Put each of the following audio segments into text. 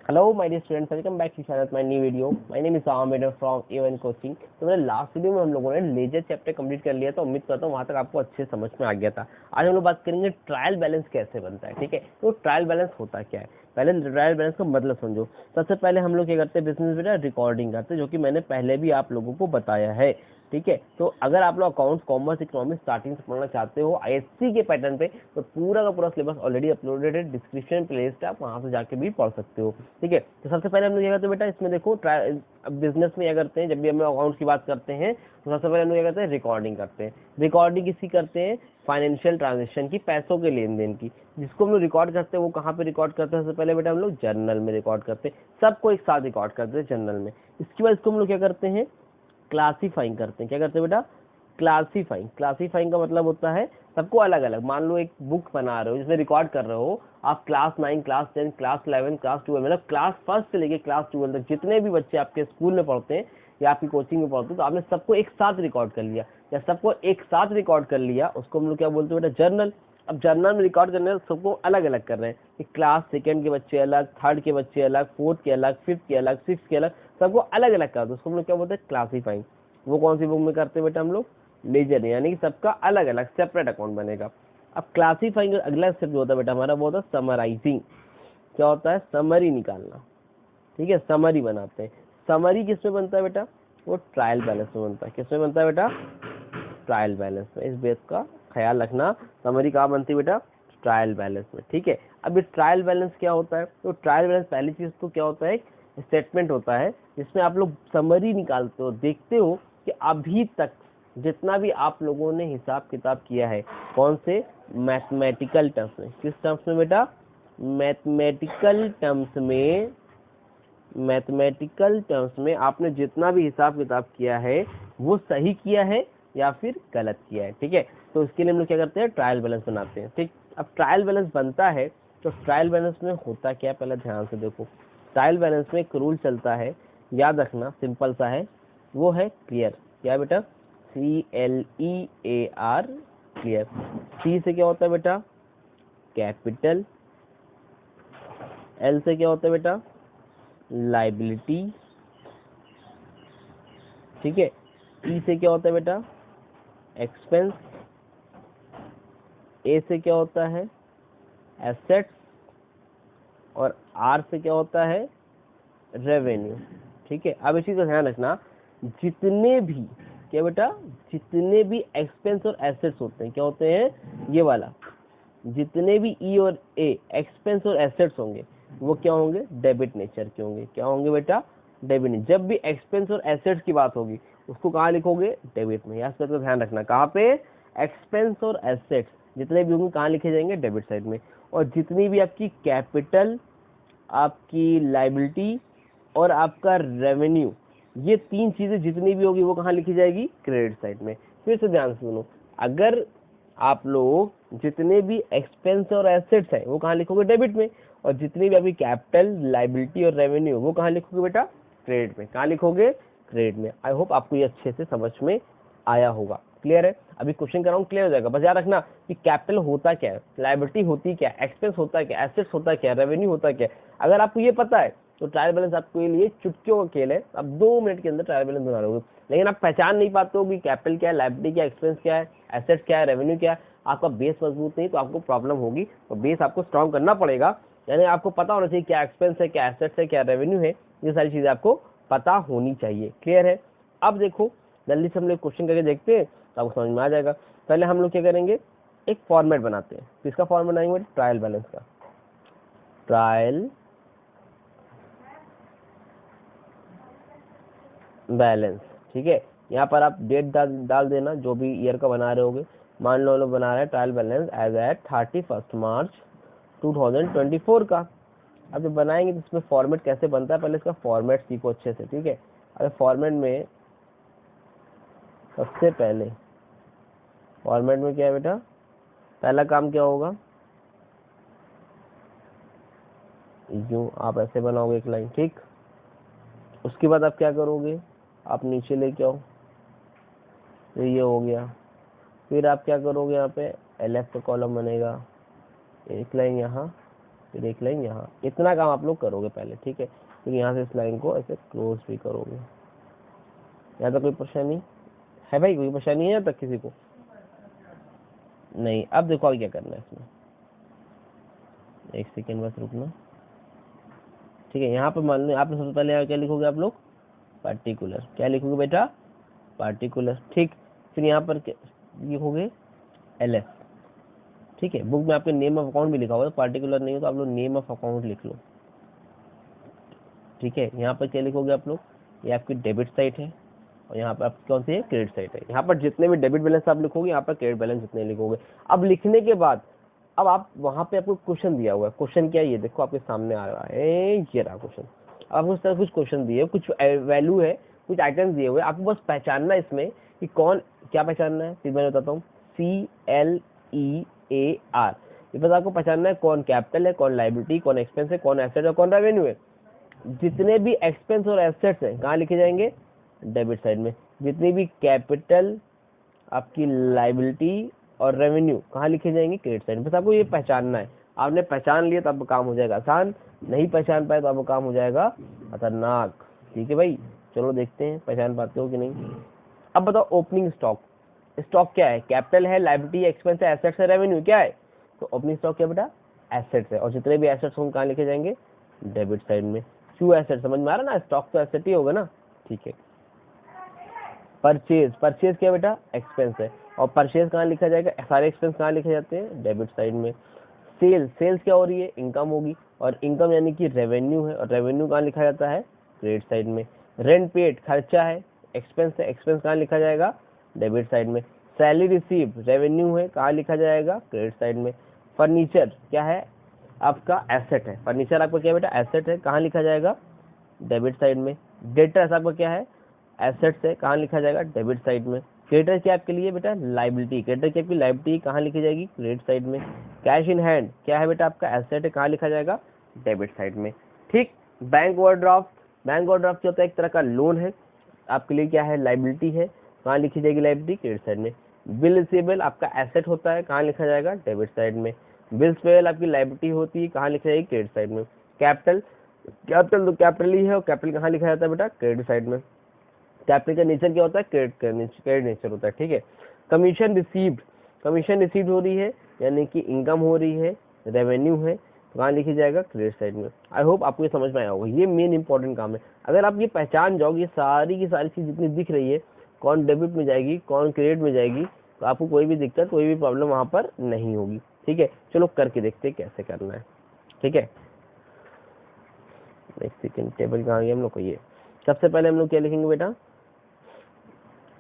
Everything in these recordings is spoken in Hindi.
Hello my dear students, welcome back to channel my new video. My name is Aamir from A1 coaching. तो मेरे लास्ट वीडियो में हम लोगों ने लेजर चैप्टर कंप्लीट कर लिया, तो उम्मीद करता हूँ वहां तक आपको अच्छे समझ में आ गया था। आज हम लोग बात करेंगे ट्रायल बैलेंस कैसे बनता है। ठीक है, तो ट्रायल बैलेंस होता क्या है, पहले ट्रायल बैलेंस का मतलब समझो। सबसे पहले हम लोग क्या करते हैं, बिजनेस में रिकॉर्डिंग करते हैं, जो कि मैंने पहले भी आप लोगों को बताया है। ठीक है, तो अगर आप लोग अकाउंट्स, कॉमर्स, इकोनॉमिक्स स्टार्टिंग से पढ़ना चाहते हो ISC के पैटर्न पे, तो पूरा का पूरा सिलेबस ऑलरेडी अपलोडेड है, डिस्क्रिप्शन प्लेलिस्ट है, आप वहां से जाके भी पढ़ सकते हो। ठीक है, तो सबसे पहले हम लोग क्या करते हैं बेटा, इसमें देखो बिजनेस में क्या करते हैं, जब भी हम अकाउंट्स की बात करते हैं तो सबसे पहले हम लोग क्या करते हैं, रिकॉर्डिंग करते हैं। रिकॉर्डिंग किसी करते हैं, फाइनेंशियल ट्रांजेक्शन की, पैसों के लेन देन की। जिसको हम लोग रिकॉर्ड करते हैं वो कहाँ पे रिकॉर्ड करते हैं, सबसे पहले बेटा हम लोग जर्नल में रिकॉर्ड करते हैं, सबको एक साथ रिकॉर्ड करते हैं जर्नल में। इसके बाद इसको हम लोग क्या करते हैं, क्लासीफाइंग करते हैं। क्या करते हैं बेटा, क्लासीफाइंग। क्लासीफाइंग का मतलब होता है सबको अलग अलग, मान लो एक बुक बना रहे हो जिसमें रिकॉर्ड कर रहे हो आप, क्लास 9, क्लास 10, क्लास 11, क्लास 12, मतलब क्लास फर्स्ट से लेके क्लास 12 तक जितने भी बच्चे आपके स्कूल में पढ़ते हैं या आपकी कोचिंग में पढ़ते हैं, तो आपने सबको एक साथ रिकॉर्ड कर लिया, या सबको एक साथ रिकॉर्ड कर लिया, उसको हम लोग क्या बोलते हैं बेटा, जर्नल। अब जर्नल में रिकॉर्ड करने में सबको अलग अलग कर रहे हैं कि क्लास सेकंड के बच्चे अलग, थर्ड के बच्चे अलग, फोर्थ के अलग, फिफ्थ के अलग, सिक्स के अलग, सबको अलग अलग कर दो, उसको हम लोग क्या बोलते हैं, क्लासीफाइंग। वो कौन सी बुक में करते हैं बेटा हम लोग, लेजर, यानी कि सबका अलग अलग सेपरेट अकाउंट बनेगा। अब क्लासीफाइंग अगला स्टेप जो होता है बेटा हमारा, वो होता है समराइजिंग। क्या होता है, समरी निकालना। ठीक है, समरी बनाते हैं। समरी किसमें बनता है बेटा, वो ट्रायल बैलेंस में बनता है। किसमें बनता है बेटा, ट्रायल बैलेंस में। इस बेस का ख्याल रखना, समरी कहाँ बनती है बेटा, ट्रायल बैलेंस में। ठीक है, अब ये ट्रायल बैलेंस क्या होता है, तो ट्रायल बैलेंस पहली चीज तो क्या होता है, स्टेटमेंट होता है जिसमें आप लोग समरी निकालते हो, देखते हो कि अभी तक जितना भी आप लोगों ने हिसाब किताब किया है, कौन से, मैथमेटिकल टर्म्स में। किस टर्म्स में बेटा, मैथमेटिकल टर्म्स में। मैथमेटिकल टर्म्स में आपने जितना भी हिसाब किताब किया है वो सही किया है या फिर गलत किया है। ठीक है, तो इसके लिए हम लोग क्या करते हैं, ट्रायल बैलेंस बनाते हैं। ठीक, अब ट्रायल बैलेंस बनता है तो ट्रायल बैलेंस में होता क्या है, पहले ध्यान से देखो। ट्रायल बैलेंस में एक रूल चलता है, याद रखना, सिंपल सा है, वो है क्लियर। क्या बेटा, CLEAR, क्लियर। C से क्या होता है बेटा, कैपिटल। L से क्या होता है बेटा, लाइबिलिटी। ठीक है, E से क्या होता है बेटा, एक्सपेंस। A से क्या होता है, एसेट्स। और R से क्या होता है, रेवेन्यू। ठीक है, अब इसी का ध्यान रखना, जितने भी, क्या बेटा, जितने भी एक्सपेंस और एसेट्स होते हैं, क्या होते हैं, ये वाला, जितने भी E और A एक्सपेंस और एसेट्स होंगे वो क्या होंगे, डेबिट नेचर के होंगे। क्या होंगे बेटा, डेबिट नेचर। जब भी एक्सपेंस और एसेट्स की बात होगी उसको कहाँ लिखोगे, डेबिट में। याद करके ध्यान रखना, कहाँ पे, एक्सपेंस और एसेट्स जितने भी होंगे कहाँ लिखे जाएंगे, डेबिट साइड में। और जितनी भी आपकी कैपिटल, आपकी लाइबिलिटी और आपका रेवेन्यू, ये तीन चीजें जितनी भी होगी वो कहाँ लिखी जाएगी, क्रेडिट साइड में। फिर से ध्यान से सुनो, अगर आप लोग जितने भी एक्सपेंस और एसेट्स हैं वो कहाँ लिखोगे, डेबिट में। और जितनी भी आपकी कैपिटल, लाइबिलिटी और रेवेन्यू वो कहाँ लिखोगे बेटा, क्रेडिट में। कहाँ लिखोगे, क्रेडिट में। आई होप आपको ये अच्छे से समझ में आया होगा। क्लियर है, अभी क्वेश्चन कर रहा हूँ, क्लियर हो जाएगा। बस याद रखना कि कैपिटल होता क्या है, लाइबिलिटी होती क्या, एक्सपेंस होता क्या, एसेट्स होता क्या, रेवेन्यू होता क्या। अगर आपको ये पता है तो ट्रायल बैलेंस आपके लिए चुटकियों का खेल है, आप 2 मिनट के अंदर ट्रायल बैलेंस बना लोगे। लेकिन आप पहचान नहीं पाते हो कि कैपिटल क्या है, लाइबिलिटी क्या है, एक्सपेंस क्या है, एसेट्स क्या है, रेवेन्यू क्या है, आपका बेस मजबूत नहीं, तो आपको प्रॉब्लम होगी। तो बेस आपको स्ट्रॉन्ग करना पड़ेगा, यानी आपको पता होना चाहिए क्या एक्सपेंस है, क्या एसेट्स है, क्या रेवेन्यू है, ये सारी चीजें आपको पता होनी चाहिए। क्लियर है, अब देखो जल्दी से हम लोग क्वेश्चन करके देखते हैं तो आपको समझ में आ जाएगा। पहले हम लोग क्या करेंगे, एक फॉर्मेट बनाते हैं। किसका फॉर्मेट बनाएंगे, ट्रायल बैलेंस का। ट्रायल बैलेंस, ठीक है। यहाँ पर आप डेट डाल देना, जो भी ईयर का बना रहे होगे। मान लो लोग बना रहे हैं ट्रायल बैलेंस एज एट 31 मार्च 2024 का। अब जब बनाएंगे तो इसमें फॉर्मेट कैसे बनता है, पहले इसका फॉर्मेट सीखो अच्छे से। ठीक है, अगर फॉर्मेट में सबसे पहले, फॉर्मेट में क्या है बेटा, पहला काम क्या होगा, यूं आप ऐसे बनाओगे एक लाइन। ठीक, उसके बाद आप क्या करोगे, आप नीचे लेके आओ, तो ये हो गया। फिर आप क्या करोगे, यहाँ पे LF का कॉलम बनेगा, एक लाइन यहाँ, ये देख लेंगे, हाँ इतना काम आप लोग करोगे पहले, ठीक है। फिर यहाँ से इस लाइन को ऐसे क्लोज भी करोगे। यहाँ तक कोई परेशानी है भाई? कोई परेशानी है यहाँ तक किसी को? नहीं। अब देखो आगे क्या करना है इसमें, एक सेकेंड बस रुकना, ठीक है। यहाँ पे मान लो आपने सबसे पहले यहाँ क्या लिखोगे आप लोग, पार्टिकुलर। क्या लिखोगे बेटा? पार्टिकुलर, ठीक। फिर यहाँ पर लिखोगे LS, ठीक है। बुक में आपके नेम ऑफ अकाउंट भी लिखा होगा, पार्टिकुलर नहीं हो तो आप लोग नेम ऑफ अकाउंट लिख लो, ठीक है। यहाँ पर क्या लिखोगे आप लोग, ये आपकी डेबिट साइट है और यहाँ पर आपकी कौन सी है, क्रेडिट साइट है। यहाँ पर जितने भी डेबिट बैलेंस आप लिखोगे, यहाँ पर क्रेडिट बैलेंस जितने लिखोगे। अब लिखने के बाद अब आप वहाँ पे आपको क्वेश्चन दिया हुआ है, क्वेश्चन क्या है ये देखो आपके सामने आ रहा है, ये रहा क्वेश्चन। आपको उस तरह कुछ क्वेश्चन दिए, कुछ वैल्यू है, कुछ आइटम्स दिए हुए, आपको बस पहचानना है इसमें कि कौन क्या पहचानना है। फिर मैं बताता हूँ, CLEAR, ये बस आपको पहचानना है कौन कैपिटल है, कौन लाइबिलिटी, कौन एक्सपेंस है, कौन एसेट है, कौन रेवेन्यू है। जितने भी एक्सपेंस और एसेट्स हैं कहाँ लिखे जाएंगे, डेबिट साइड में। जितनी भी कैपिटल, आपकी लाइबिलिटी और रेवेन्यू कहाँ लिखे जाएंगे, क्रेडिट साइड में। बस आपको ये पहचानना है। आपने पहचान लिया तो आपका काम हो जाएगा आसान, नहीं पहचान पाए तो आपका काम हो जाएगा खतरनाक, ठीक है भाई। चलो देखते हैं पहचान पाते हो कि नहीं। अब बताओ ओपनिंग स्टॉक, स्टॉक क्या है, कैपिटल है, लाइबिलिटी, एक्सपेंस है, एसेट्स है, रेवेन्यू क्या है। तो ओपनिंग स्टॉक क्या बेटा, एसेट्स है। और जितने भी एसेट्स होंगे कहाँ लिखे जाएंगे, डेबिट साइड में। क्यों एसेट, समझ में आ रहा ना, स्टॉक तो एसेट ही होगा ना, ठीक है। परचेज, परचेज क्या बेटा, एक्सपेंस है। और परचेज कहाँ लिखा जाएगा, सारे एक्सपेंस कहाँ लिखे जाते हैं, डेबिट साइड में। सेल्स, सेल्स क्या हो रही है, इनकम होगी, और इनकम यानी कि रेवेन्यू है, और रेवेन्यू कहाँ लिखा जाता है, क्रेडिट साइड में। रेंट पेड खर्चा है, एक्सपेंस है, एक्सपेंस कहाँ लिखा जाएगा, डेबिट साइड में। सैलरी रिसीव रेवेन्यू है, कहाँ लिखा जाएगा, क्रेडिट साइड में। फर्नीचर क्या है, आपका एसेट है, फर्नीचर आपका क्या बेटा, एसेट है, कहाँ लिखा जाएगा, डेबिट साइड में। डेटर्स आपका क्या है, एसेट्स है, कहाँ लिखा जाएगा, डेबिट साइड में। क्रेडिटर क्या आपके लिए बेटा, लाइबिलिटी, क्रेडिटर की आपकी लाइबिलिटी कहाँ लिखी जाएगी, क्रेडिट साइड में। कैश इन हैंड क्या है बेटा, आपका एसेट है, कहाँ लिखा जाएगा, डेबिट साइड में, ठीक। बैंक ओवरड्राफ्ट, बैंक ओवरड्राफ्ट क्या होता है, एक तरह का लोन है, आपके लिए क्या है, लाइबिलिटी है, कहाँ लिखी जाएगी, लाइबिलिटी, क्रेडिट साइड में। बिल रिसीवेबल आपका एसेट होता है, कहाँ लिखा जाएगा, डेबिट साइड में। बिल्स पेबल आपकी लाइबिलिटी होती है, कहाँ लिखी जाएगी, क्रेडिट साइड में। कैपिटल, कैपिटल तो कैपिटल ही है, और कैपिटल कहाँ लिखा जाता है बेटा, क्रेडिट साइड में। कैपिटल का नेचर क्या होता है, क्रेडिट नेचर होता है, ठीक है। कमीशन रिसीव्ड, कमीशन रिसीव्ड हो रही है यानी कि इनकम हो रही है, रेवेन्यू है, तो कहाँ लिखी जाएगा, क्रेडिट साइड में। आई होप आपको ये समझ में आया होगा, ये मेन इंपॉर्टेंट काम है। अगर आप ये पहचान जाओगे, सारी की सारी चीज जितनी दिख रही है, कौन डेबिट में जाएगी, कौन क्रेडिट में जाएगी, तो आपको कोई भी दिक्कत, कोई भी प्रॉब्लम वहां पर नहीं होगी, ठीक है। चलो करके देखते हैं कैसे करना है, ठीक है। एक सेकेंड, टेबल कहाँ गया हम लोग को, ये सबसे पहले हम लोग क्या लिखेंगे बेटा,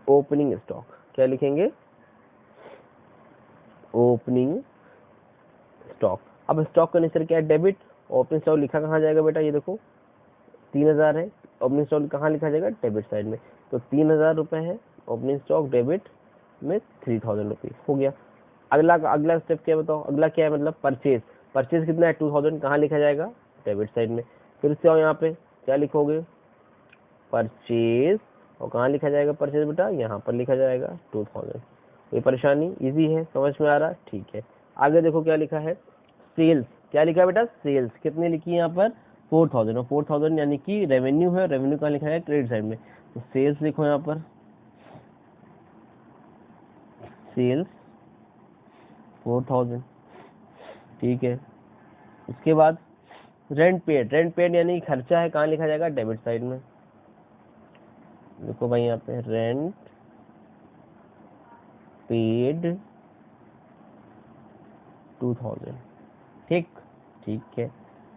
ओपनिंग स्टॉक। क्या लिखेंगे, ओपनिंग स्टॉक। अब स्टॉक का नेचर क्या है, डेबिट। ओपनिंग स्टॉक लिखा कहाँ जाएगा बेटा, ये देखो 3000 है, ओपनिंग स्टॉक कहाँ लिखा जाएगा, डेबिट साइड में। तो 3000 रुपए है ओपनिंग स्टॉक, डेबिट में 3000 रुपीज हो गया। अगला स्टेप क्या बताओ, अगला क्या है, मतलब परचेज। परचेज कितना है, 2000, कहाँ लिखा जाएगा, डेबिट साइड में। फिर से आओ यहाँ पे, क्या लिखोगे, परचेज, और कहाँ लिखा जाएगा परचेज बेटा, यहाँ पर लिखा जाएगा 2000। कोई परेशानी, इजी है, समझ में आ रहा है, ठीक है। आगे देखो क्या लिखा है, सेल्स। क्या लिखा है बेटा, सेल्स कितनी लिखी है यहाँ पर, 4000, और 4000 यानी कि रेवेन्यू है, रेवेन्यू कहाँ लिखा है, क्रेडिट साइड में। तो सेल्स लिखो यहाँ पर, सेल्स 4000, ठीक है। उसके बाद रेंट पेड, रेंट पेड यानी खर्चा है, कहाँ लिखा जाएगा, डेबिट साइड में। देखो भाई यहाँ पे रेंट पेड 2000, ठीक, ठीक है।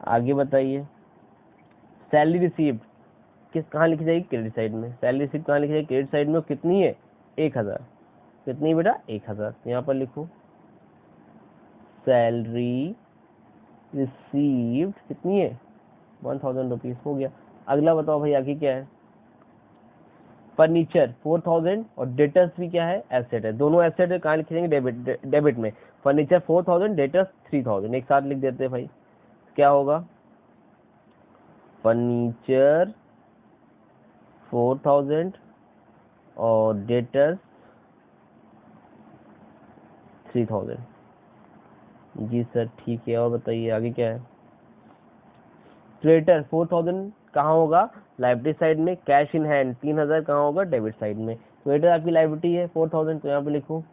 आगे बताइए, सैलरी रिसीव्ड किस कहाँ लिखी जाएगी, क्रेडिट साइड में। सैलरी रिसीव्ड कहाँ लिखी जाएगी, क्रेडिट साइड में, कितनी है, 1000। कितनी बेटा, 1000, यहाँ पर लिखो सैलरी रिसीव्ड कितनी है, 1000 रुपीज, हो गया। अगला बताओ भाई आगे क्या है, फर्नीचर 4000, और डेटर्स भी क्या है, एसेट है, दोनों एसेट है, कहाँ लिखे जाएंगे, डेबिट में। फर्नीचर 4000, डेटर्स 3000, एक साथ लिख देते हैं भाई, क्या होगा, फर्नीचर 4000 और डेटर्स 3000। जी सर ठीक है, और बताइए आगे क्या है, क्रेडिटर 4000 कहाँ होगा, लाइबिलिटी साइड में। कैश इन हैंड 3000 कहाँ होगा, डेबिट साइड में। क्रेडिटर आपकी लाइबिलिटी है 4000, तो यहाँ पे लिखो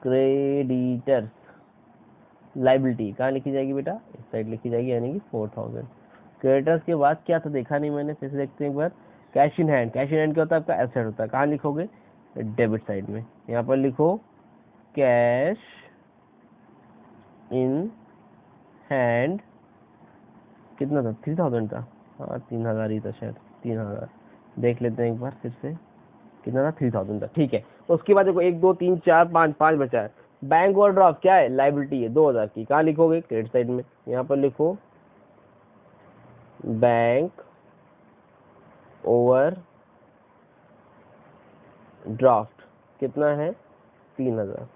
क्रेडिटर्स लाइबिलिटी कहाँ लिखी जाएगी बेटा, इस साइड लिखी जाएगी, यानी कि 4000। क्रेडिटर्स के बाद क्या था देखा नहीं मैंने, फिर से देखते हैं एक बार। Cash in hand, cash in hand क्या होता है आपका, एसेट होता है, कहाँ लिखोगे, डेबिट साइड में। यहाँ पर लिखो कैश इन हैंड, कितना था, 3000 था, हाँ 3000 ही था शायद, 3000 देख लेते हैं एक बार फिर से, कितना था, 3000 था, ठीक है। उसके बाद देखो 1 2 3 4 5 5 बचा है। बैंक ओवरड्राफ्ट क्या है, लाइबिलिटी है 2000 की, कहाँ लिखोगे, क्रेडिट साइड में। यहाँ पर लिखो बैंक ओवर ड्राफ्ट कितना है, 3000।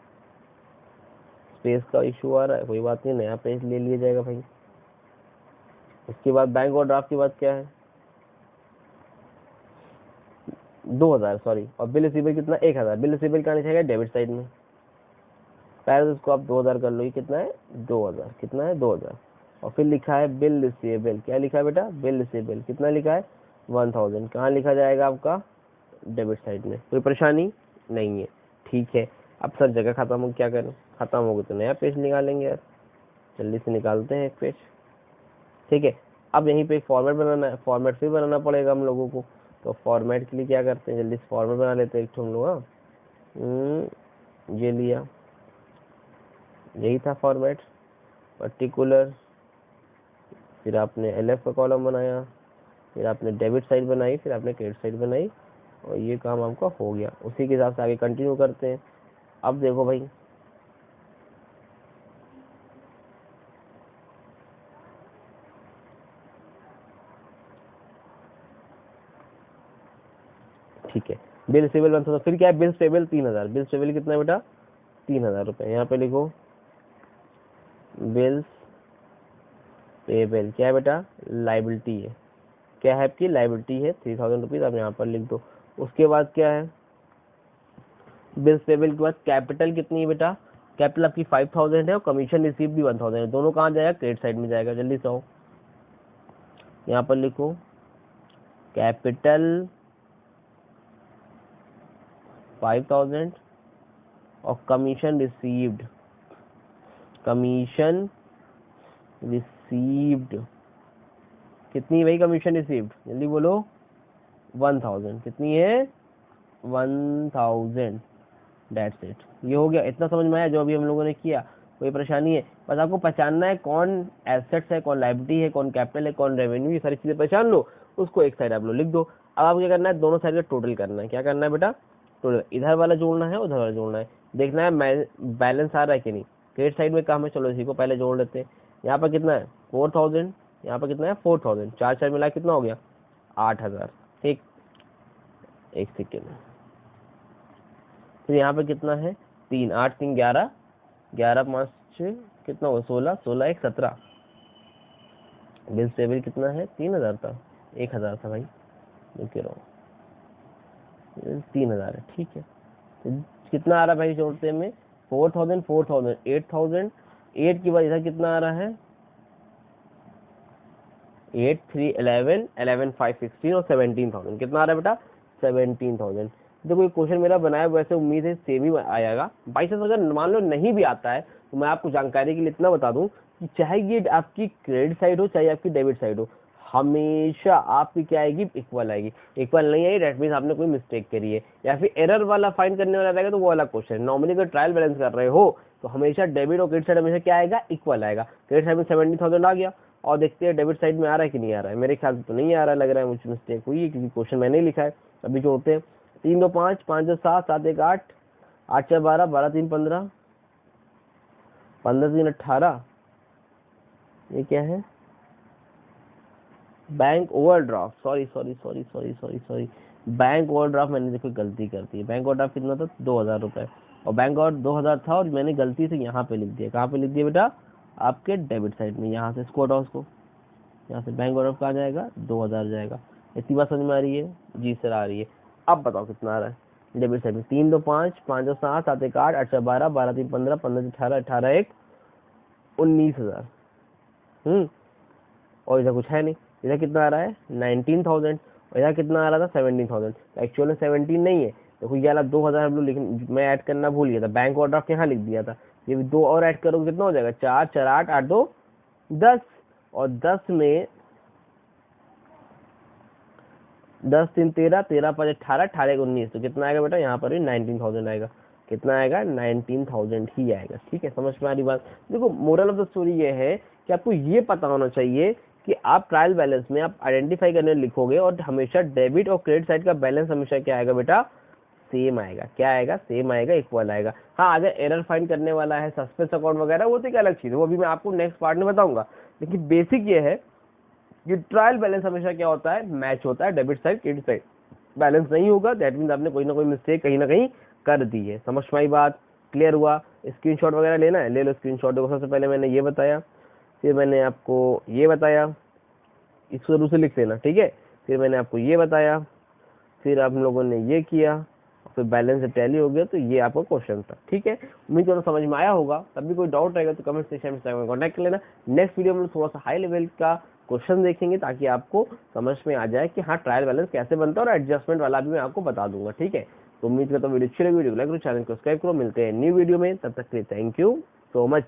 स्पेस का इशू आ रहा है, कोई बात नहीं, नया पेज ले लिया जाएगा भाई। उसके बाद बैंक ओवरड्राफ्ट के बाद क्या है, 2000 सॉरी, और बिल रिसीवेबल कितना, 1000। बिल रिसीवेबल कहाँ लिखेगा, डेबिट साइड में। पहले तो उसको आप 2000 कर लो, ये कितना है 2000, कितना है 2000। और फिर लिखा है बिल रिसीवेबल, क्या लिखा है बेटा, बिल रिसीवेबल कितना लिखा है 1000, कहाँ लिखा जाएगा आपका, डेबिट साइड में। कोई परेशानी नहीं है, ठीक है। अब सर जगह खत्म हो, क्या करें, खत्म हो गई तो नया पेज निकालेंगे यार, जल्दी से निकालते हैं एक पेज, ठीक है। अब यहीं पे एक फॉर्मेट बनाना है, फॉर्मेट फिर बनाना पड़ेगा हम लोगों को। तो फॉर्मेट के लिए क्या करते हैं, जल्दी से फॉर्मेट बना लेते हैं एक हम लोग। हाँ ये लिया, यही था फॉर्मेट, पर्टिकुलर, फिर आपने LF का कॉलम बनाया, फिर आपने डेबिट साइड बनाई, फिर आपने क्रेडिट साइड बनाई, और ये काम आपका हो गया। उसी के हिसाब से आगे कंटिन्यू करते हैं। अब देखो भाई, ठीक है, बिल स्टेबल 1000, फिर क्या है, बिल स्टेबल 3000। बिल स्टेबल कितना है बेटा, 3000 रुपये। यहाँ पे लिखो बिल्स पेबल क्या है बेटा, लाइबिलिटी है, क्या है आपकी लाइबिलिटी है 3000 रुपीज, आप यहाँ पर लिख दो। उसके बाद क्या है, बिल्स पेबल के बाद कैपिटल कितनी है बेटा, कैपिटल आपकी 5000 है, और कमीशन रिसीव भी 1000 है। दोनों कहाँ जाएगा, क्रेडिट साइड में जाएगा। जल्दी से आओ, यहाँ पर लिखो कैपिटल 5000 और कमीशन रिसीव्ड, कमीशन रिसीव्ड कितनी है भाई, कमीशन रिसीव्ड जल्दी बोलो, 1000। कितनी है, 1000। डेट्स इट, ये हो गया। इतना समझ में आया जो अभी हम लोगों ने किया, कोई परेशानी है, बस आपको पहचानना है कौन एसेट्स है, कौन लायबिलिटी है, कौन कैपिटल है, कौन रेवेन्यू, ये सारी चीजें पहचान लो, उसको एक साइड आप लोग लिख दो। अब आपको क्या करना है, दोनों साइड का टोटल करना है। क्या करना है बेटा, टोटल, इधर वाला जोड़ना है, उधर वाला जोड़ना है, देखना है बैलेंस आ रहा है कि नहीं। क्रेडिट साइड में काम है, चलो इसी को पहले जोड़ लेते हैं। यहाँ पर कितना है 4000, यहाँ पर कितना है 4000, चार चार मिला कितना हो गया 8000, ठीक। एक सेकेंड, फिर यहाँ पे कितना है 3 8 3 11, 11 5 6 कितना हुआ 16, 16 1 17। बिल स्टेबल कितना है 3000 था, 1000 था भाई, लिख के रहो 3000 है, ठीक है। तो कितना आ रहा है भाई जोड़ते में, 4000 4000 8000, 8 की बाद इधर कितना आ रहा है 8 3 11 11 5 16 और 17000, कितना आ रहा है बेटा 17000। देखो ये क्वेश्चन मेरा बनाया, वैसे उम्मीद है सेम ही आएगा। बाई चांस अगर मान लो नहीं भी आता है, तो मैं आपको जानकारी के लिए इतना बता दूं कि चाहे ये आपकी क्रेडिट साइड हो चाहे आपकी डेबिट साइड हो, हमेशा आपकी क्या आएगी, इक्वल आएगी। इक्वल नहीं आई, डेट मीन्स आपने कोई मिस्टेक करी है, या फिर एरर वाला फाइंड करने वाला रहेगा तो वो वाला क्वेश्चन है। नॉर्मली अगर ट्रायल बैलेंस कर रहे हो तो हमेशा डेबिट और क्रेडिट साइड हमेशा क्या आएगा, इक्वल आएगा। क्रेडिट साइड में 70000 आ गया, और देखते हैं डेबिट साइड में आ रहा है कि नहीं आ रहा है। मेरे ख्याल से तो नहीं आ रहा है, लग रहा है मुझे मिस्टेक हुई है, क्योंकि क्वेश्चन मैंने लिखा है। अभी जोड़ते हैं, 3 2 5 5 2 7 7 1 8 8 4 12 12 3 15 15 3 18, ये क्या है, bank overdraft, sorry sorry sorry sorry sorry sorry, bank overdraft मैंने देखो गलती कर दी है। बैंक ओवरड्राफ्ट कितना था 2000 रुपए, और बैंक ओवर 2000 था, और मैंने गलती से यहाँ पे लिख दिया। कहाँ पे लिख दिया बेटा, आपके डेबिट साइड में। यहाँ से इसको हटाओ, उसको, यहाँ से बैंक ओवरड्राफ्ट कहाँ जाएगा 2000 जाएगा। इतनी बात समझ में आ रही है, जी सर आ रही है। अब बताओ कितना आ रहा है डेबिट साइड में, 3 2 5 5 2 7 7 1 8 8 4 12 12 3 15 15 18 18 1 19000, और इधर कुछ है नहीं, इधर कितना आ रहा है 19,000, और इधर कितना आ रहा था 17,000। एक्चुअल में 17 नहीं है, देखो ये वाला 2,000 हम लोग मैं ऐड करना भूल गया था, बैंक ओवरड्राफ्ट यहाँ लिख दिया था, ये भी 2 और ऐड करोगे कितना हो जाएगा 4 4 8 8 2 10, और 10 में 10 3 13, 13 5 18, 18 19, तो कितना आएगा बेटा यहाँ पर भी 19,000 आएगा। कितना आएगा 19,000 ही आएगा। ठीक है, समझ में आ रही बात। देखो मोरल ऑफ द स्टोरी ये है कि आपको ये पता होना चाहिए कि आप ट्रायल बैलेंस में आप आइडेंटिफाई करने लिखोगे और हमेशा डेबिट और क्रेडिट साइड का बैलेंस हमेशा क्या आएगा बेटा, सेम आएगा। क्या आएगा, सेम आएगा, इक्वल आएगा। हाँ, अगर एरर फाइंड करने वाला है, सस्पेंस अकाउंट वगैरह, वो तो एक अलग चीज है, वो अभी मैं आपको नेक्स्ट पार्ट में बताऊंगा। लेकिन बेसिक ये है कि ट्रायल बैलेंस हमेशा क्या होता है, मैच होता है, debit side credit side balance नहीं होगा, दैट मीन आपने कोई ना कोई मिस्टेक कहीं ना कहीं कर दी है। समझ में आई बात, क्लियर हुआ। स्क्रीनशॉट वगैरह लेना है ले लो स्क्रीनशॉट। देखो सबसे पहले मैंने ये बताया, फिर मैंने आपको ये बताया, इसको शुरू से लिख लेना, ठीक है। फिर मैंने आपको ये बताया, फिर आप लोगों ने ये किया, फिर बैलेंस टैली हो गया, तो ये आपका क्वेश्चन था। ठीक है, उम्मीद करो समझ में आया होगा। तब भी कोई डाउट रहेगा तो कमेंट सेक्शन में कॉन्टैक्ट कर लेना। नेक्स्ट वीडियो में थोड़ा सा हाई लेवल का क्वेश्चन देखेंगे ताकि आपको समझ में आ जाए कि हाँ ट्रायल बैलेंस कैसे बनता है, और एडजस्टमेंट वाला भी मैं आपको बता दूंगा। ठीक है, तो उम्मीद करता हूँ वीडियो अच्छी लगी, वीडियो लाइक करो, चैनल को सब्सक्राइब करो। मिलते हैं न्यू वीडियो में, तब तक के लिए थैंक यू सो मच।